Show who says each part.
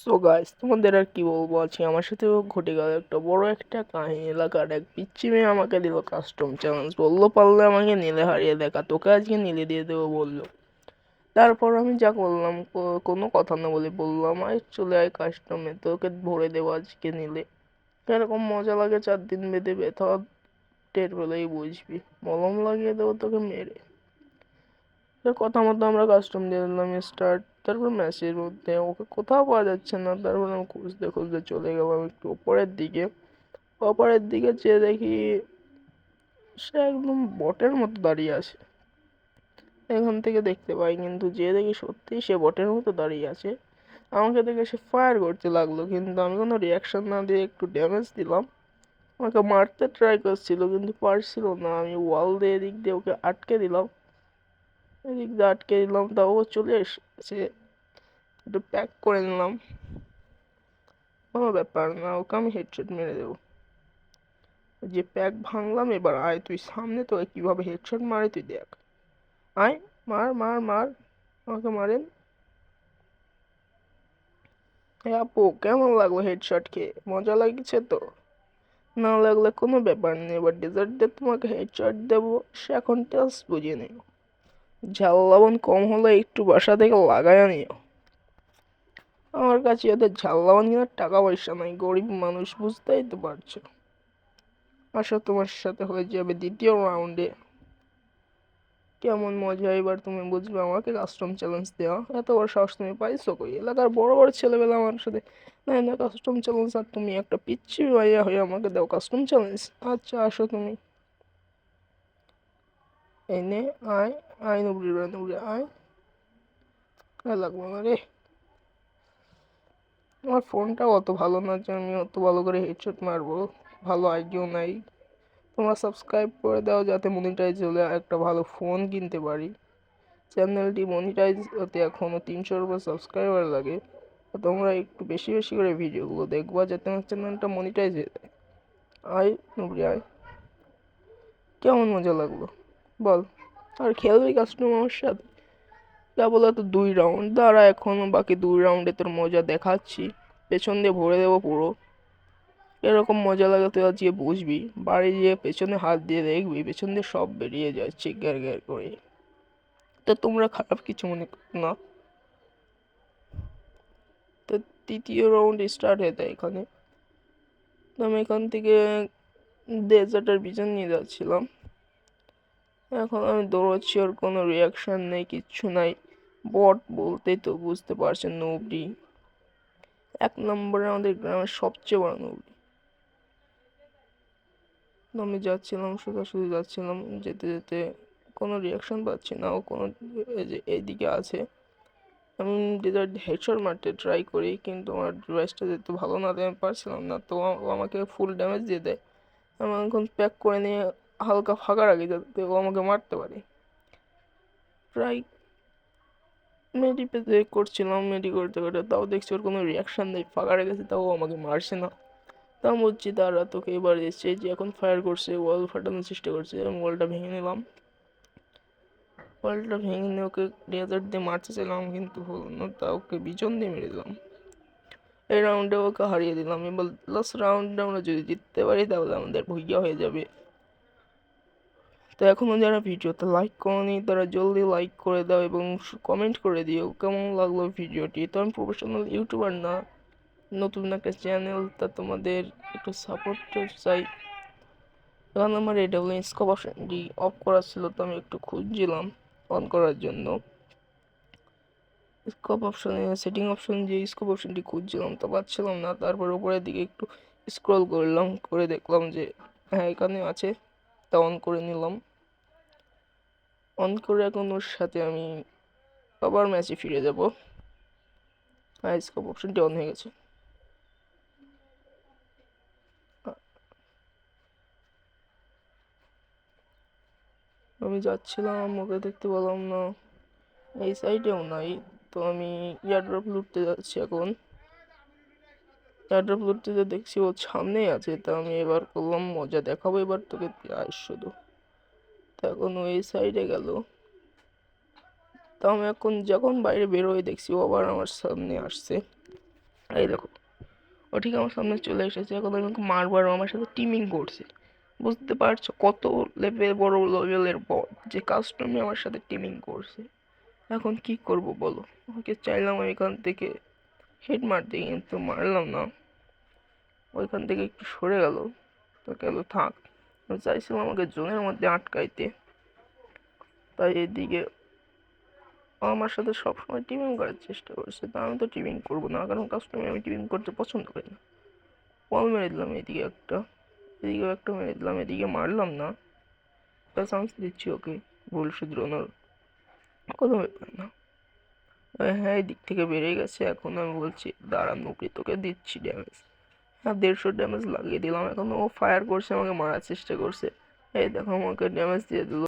Speaker 1: So guys, তোমাদের আর কি বলবো, আজকে আমার সাথেও ঘটে গেল একটা বড় একটা কাহিনী। এলাকার এক পিচ্চি মেয়ে আমাকে দিল কাস্টম চ্যালেঞ্জ, বললো পারলে আমাকে নীলে হারিয়ে দেখা, তোকে আজকে নীলে দিয়ে দেবো বললো। তারপর আমি যা করলাম, কোনো কথা না বলে বললাম, আয় চলে আয় কাস্টমে, তোকে ভরে দেবো আজকে নীলে। এরকম মজা লাগে 4 দিন বেঁধে, ব্যথা টের পেলেই বুঝবি, মলম লাগিয়ে দেবো তোকে মেরে। তার কথা মতো আমরা কাস্টম দিয়ে দিলাম স্টার্ট। তারপর ম্যাচের মধ্যে ওকে কোথাও পাওয়া যাচ্ছে না। তারপর আমি খুঁজতে খুঁজতে চলে গেলাম একটু ওপরের দিকে। ওপরের দিকে যেয়ে দেখি সে একদম বটের মতো দাঁড়িয়ে আছে। এখান থেকে দেখতে পাই, কিন্তু যেয়ে দেখি সত্যিই সে বটের মতো দাঁড়িয়ে আছে। আমাকে দেখে সে ফায়ার করতে লাগলো, কিন্তু আমি কোনো রিয়াকশন না দিয়ে একটু ড্যামেজ দিলাম। আমাকে মারতে ট্রাই করছিল কিন্তু পারছিল না। আমি ওয়াল দিয়ে এদিক দিয়ে ওকে আটকে দিলাম, এদিক দিয়ে আটকে দিলাম, তাও ও চলে এসেছে। একটু প্যাক করে নিলাম, কোনো ব্যাপার না, ওকে আমি হেডশট মেরে দেবো। যে প্যাক ভাঙলাম, এবার আয় তুই সামনে, তোকে কিভাবে হেডশট মারে তুই দেখ। আয়, মার মার মার, আমাকে মারেন। হ্যাঁ আপু, কেমন লাগলো হেডশট খেয়ে? মজা লাগছে তো? না লাগলে কোনো ব্যাপার নেই, এবার ডেজার্ট দিয়ে তোমাকে হেডশট দেবো, সে এখন টেস্ট বুঝিয়ে নিও। ঝাল লবণ কম হলে একটু বাসা থেকে লাগায় নিও। আমার কাছে ওদের ঝাল লবণ কেনার টাকা পয়সা নাই, গরিব মানুষ, বুঝতেই তো পারছো। আসো, তোমার সাথে হয়ে যাবে দ্বিতীয় রাউন্ডে। কেমন মজা এবার তুমি বুঝবে আমাকে কাস্টম চ্যালেঞ্জ দেওয়া। এত বড় সাহস তুমি পাইছো কই? এলাকার বড় বড় ছেলেবেলা আমার সাথে না না কাস্টম চ্যালেঞ্জ, আর তুমি একটা পিচ্ছি ভাইয়া হয়ে আমাকে দাও কাস্টম চ্যালেঞ্জ? আচ্ছা আসো তুমি, এনে আয়, আয় নুবড়ি নুবড়ি আয়। লাগবো না রে, আমার ফোনটাও অত ভালো না যে আমি অত ভালো করে হেডশট মারবো, ভালো আইডিও নাই। তোমরা সাবস্ক্রাইব করে দাও যাতে মনিটাইজ হলে একটা ভালো ফোন কিনতে পারি। চ্যানেলটি মনিটাইজ হতে এখনও 300 উপর সাবস্ক্রাইবার লাগে। তো তোমরা একটু বেশি বেশি করে ভিডিওগুলো দেখবা যাতে আমার চ্যানেলটা মনিটাইজ হয়ে যায়। আয় নুবরি আয়, কেমন মজা লাগলো বল? আর খেলবি কাস্টম আমার সাথে? কেবল তো 2 রাউন্ড, দাঁড়া এখনো বাকি 2 রাউন্ডে তোর মজা দেখাচ্ছি। পেছন দিয়ে ভরে দেবো পুরো। এরকম মজা লাগে তুই আজকে বুঝবি। বাড়ি গিয়ে পেছনে হাত দিয়ে দেখবি পেছন দিয়ে সব বেরিয়ে যাচ্ছে গ্যার গ্যার করে। তো তোমরা খারাপ কিছু মনে করো না। তো তৃতীয় রাউন্ড স্টার্ট হয়ে যায় এখানে। তো আমি এখান থেকে ডেজার্টের পিছন নিয়ে যাচ্ছিলাম। এখন আমি দৌড়াচ্ছি, ওর কোনো রিয়াকশন নেই, কিচ্ছু নাই। বট বলতেই তো বুঝতে পারছেন, নুবড়ি। 1 নম্বরে আমাদের গ্রামের সবচেয়ে বড় নুবড়ি। তো আমি যাচ্ছিলাম, সোজাসুজি যাচ্ছিলাম, যেতে যেতে কোনো রিয়াকশন পাচ্ছি না। ও কোনো এই যে এইদিকে আছে। আমি ডেজার্ট হেডশট মারতে ট্রাই করি, কিন্তু আমার ডিভাইসটা যেহেতু ভালো না, তাই আমি পারছিলাম না। তো ও আমাকে ফুল ড্যামেজ দিয়ে দেয়। আমি এখন প্যাক করে নিয়ে হালকা ফাঁকা রাখি যাতে ও আমাকে মারতে পারে। ট্রাই মেডি পেতে করছিলাম, মেডি করতে করতে তাও দেখছি ওর কোনো রিয়াকশন নেই, ফাঁকা রেখেছে, তাও ও আমাকে মারছে না। তা আমি বলছি তারা তোকে এবার এসছে যে এখন ফায়ার করছে, ওয়াল ফাটানোর চেষ্টা করছে, আমি ওয়ালটা ভেঙে নিলাম। ওয়ালটা ভেঙে নিয়ে ওকে ডেজার্ট দিয়ে মারতে চাইলাম, কিন্তু হলো না, তা ওকে বিচন দিয়ে মেরে দিলাম। এই রাউন্ডে ওকে হারিয়ে দিলাম। এবার লাস্ট রাউন্ডে আমরা যদি জিততে পারি তাহলে আমাদের ভুইয়া হয়ে যাবে। তো এখনও যারা ভিডিওতে লাইক করোনি তারা জলদি লাইক করে দাও এবং কমেন্ট করে দিও কেমন লাগলো ভিডিওটি। তো আমি প্রফেশনাল ইউটিউবার না, নতুন একটা চ্যানেল, তা তোমাদের একটু সাপোর্ট চাই। এখন আমার এটা হলো স্কোপ অপশনটি অফ করা ছিল, তো আমি একটু খুঁজছিলাম অন করার জন্য। স্কোপ অপশনে সেটিং অপশন, যে স্কোপ অপশনটি খুঁজছিলাম তো পাচ্ছিলাম না। তারপর উপরের দিকে একটু স্ক্রল করলাম, করে দেখলাম যে হ্যাঁ এখানে আছে, তা অন করে নিলাম। অন করে এখন ওর সাথে আমি আবার ম্যাচে ফিরে যাব। হ্যাঁ, স্কোপ অপশনটি অন হয়ে গেছে। আমি যাচ্ছিলাম, ওকে দেখতে পেলাম না, এই সাইডেও নাই। তো আমি এয়ারড্রপ লুটতে যাচ্ছি এখন। এয়ারড্রপ লুটতে যে দেখছি ও সামনেই আছে, তা আমি এবার করলাম মজা দেখাবো এবার তোকে, আয় শুধু। তা এখন ও এই সাইডে গেল। তা আমি এখন যখন বাইরে বেরোয় দেখছি ও আবার আমার সামনে আসছে। এই দেখো, ও ঠিক আমার সামনে চলে এসেছে, এখন আমি ওকে মারবো আর ও আমার সাথে টিমিং করছে। বুঝতে পারছো কত বড় লেভেলের বট যে কাস্টমে আমার সাথে টিমিং করছে। এখন কি করব বলো? ওকে চাইলাম আমি এখান থেকে হেড মারতে, কিন্তু মারলাম না। ওইখান থেকে একটু সরে গেল, তো গেল থাক। আমি চাইছিলাম আমাকে জোনের মধ্যে আটকাইতে, তাই এদিকে ও আমার সাথে সবসময় টিমিং করার চেষ্টা করছে। তা আমি তো টিমিং করবো না, কারণ কাস্টমে আমি টিমিং করতে পছন্দ করি না। বল মেরে দিলাম এদিকে একটা, এদিকেও একটা মেরে দিলাম, এদিকে মারলাম না। একটা চান্স দিচ্ছি ওকে ভুল শুধরানোর, কোনো ব্যাপার না। হ্যাঁ, এদিক থেকে বেড়ে গেছে। এখন আমি বলছি দাঁড়া নুকরি, তোকে দিচ্ছি ড্যামেজ। হ্যাঁ, 150 ড্যামেজ লাগিয়ে দিলাম। এখন ও ফায়ার করছে, আমাকে মারার চেষ্টা করছে। এই দেখো আমাকে ড্যামেজ দিয়ে দিল।